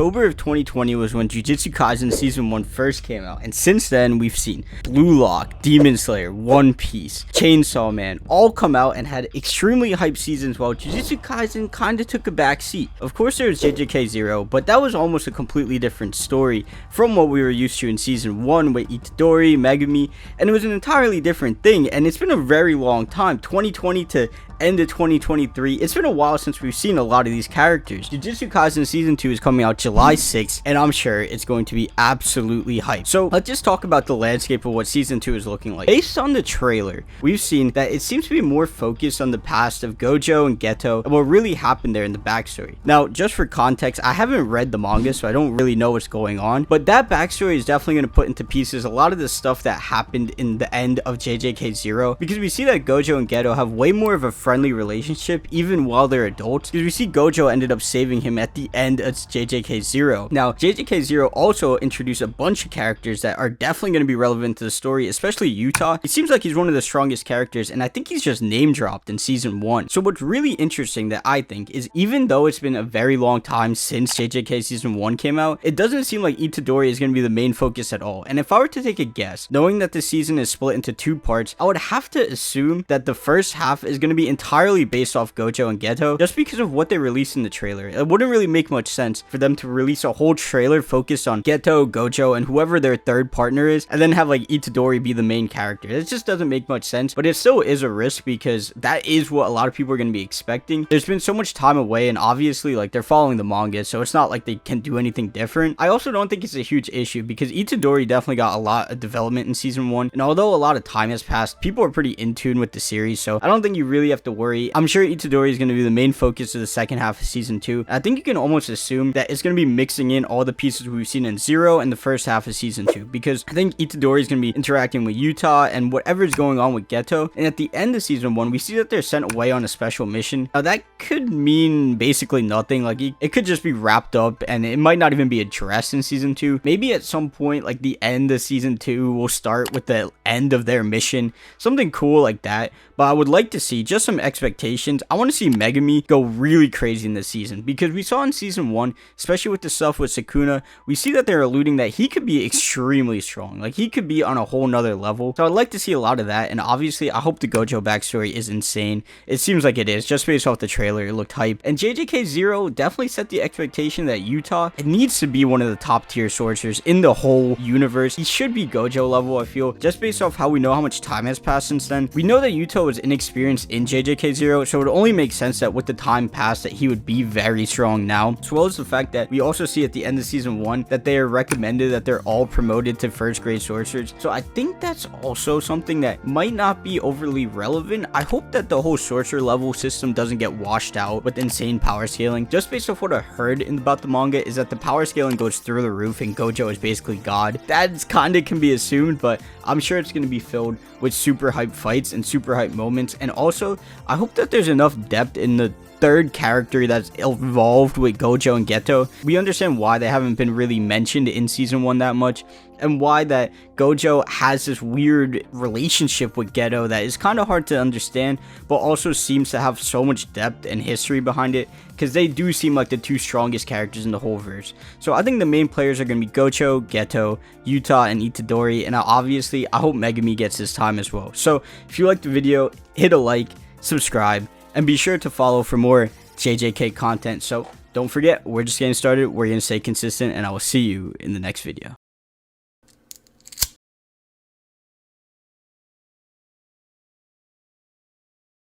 October of 2020 was when Jujutsu Kaisen Season 1 first came out, and since then we've seen Blue Lock, Demon Slayer, One Piece, Chainsaw Man all come out and had extremely hyped seasons, while Jujutsu Kaisen kinda took a back seat. Of course there was JJK 0, but that was almost a completely different story from what we were used to in Season 1 with Itadori, Megumi, and it was an entirely different thing, and it's been a very long time, 2020 to end of 2023. It's been a while since we've seen a lot of these characters. Jujutsu Kaisen Season 2 is coming out July 6th, and I'm sure it's going to be absolutely hyped. So let's just talk about the landscape of what Season 2 is looking like. Based on the trailer, we've seen that it seems to be more focused on the past of Gojo and Geto and what really happened there in the backstory. Now, just for context, I haven't read the manga, so I don't really know what's going on, but that backstory is definitely going to put into pieces a lot of the stuff that happened in the end of JJK 0, because we see that Gojo and Geto have way more of a friendly relationship even while they're adults, because we see Gojo ended up saving him at the end of JJK 0. Now, JJK 0 also introduced a bunch of characters that are definitely going to be relevant to the story, especially Yuta. It seems like he's one of the strongest characters, and I think he's just name dropped in Season 1. So what's really interesting that I think is, even though it's been a very long time since JJK Season 1 came out, it doesn't seem like Itadori is going to be the main focus at all. And if I were to take a guess, knowing that the season is split into two parts, I would have to assume that the first half is going to be entirely based off Gojo and Geto, just because of what they released in the trailer. It wouldn't really make much sense for them to release a whole trailer focused on Geto, Gojo, and whoever their third partner is, and then have like Itadori be the main character. It just doesn't make much sense, but it still is a risk because that is what a lot of people are going to be expecting. There's been so much time away, and obviously like they're following the manga, so it's not like they can do anything different. I also don't think it's a huge issue because Itadori definitely got a lot of development in Season 1, and although a lot of time has passed, people are pretty in tune with the series, so I don't think you really have to worry. I'm sure Itadori is going to be the main focus of the second half of Season 2. I think you can almost assume that it's going to be mixing in all the pieces we've seen in 0 and the first half of Season 2, because I think Itadori is going to be interacting with Yuta and whatever is going on with Geto, and at the end of Season 1 we see that they're sent away on a special mission. Now that could mean basically nothing, like it could just be wrapped up and it might not even be addressed in Season 2. Maybe at some point like the end of Season 2 will start with the end of their mission, something cool like that. But I would like to see just some expectations. I want to see Megumi go really crazy in this season, because we saw in Season 1, especially with the stuff with Sakuna, we see that they're alluding that he could be extremely strong. Like he could be on a whole nother level. So I'd like to see a lot of that, and obviously I hope the Gojo backstory is insane. It seems like it is, just based off the trailer. It looked hype. And JJK 0 definitely set the expectation that Yuta, it needs to be one of the top tier sorcerers in the whole universe. He should be Gojo level, I feel, just based off how we know how much time has passed since then. We know that Yuta was inexperienced in JJK 0, so it would only make sense that with the time passed that he would be very strong now, as well as the fact that we also see at the end of Season 1 that they are recommended that they're all promoted to first grade sorcerers. So I think that's also something that might not be overly relevant. I hope that the whole sorcerer level system doesn't get washed out with insane power scaling. Just based off what I heard about the manga is that the power scaling goes through the roof and Gojo is basically God. That kind of can be assumed, but I'm sure it's going to be filled with super hype fights and super hype moments. And also I hope that there's enough depth in the third character that's involved with Gojo and Geto. We understand why they haven't been really mentioned in Season 1 that much, and why that Gojo has this weird relationship with Geto that is kind of hard to understand, but also seems to have so much depth and history behind it, because they do seem like the two strongest characters in the whole verse. So I think the main players are going to be Gojo, Geto, Yuta, and Itadori, and obviously I hope Megumi gets his time as well. So if you liked the video, hit a like, subscribe, and be sure to follow for more JJK content. So don't forget, we're just getting started. We're going to stay consistent, and I will see you in the next video.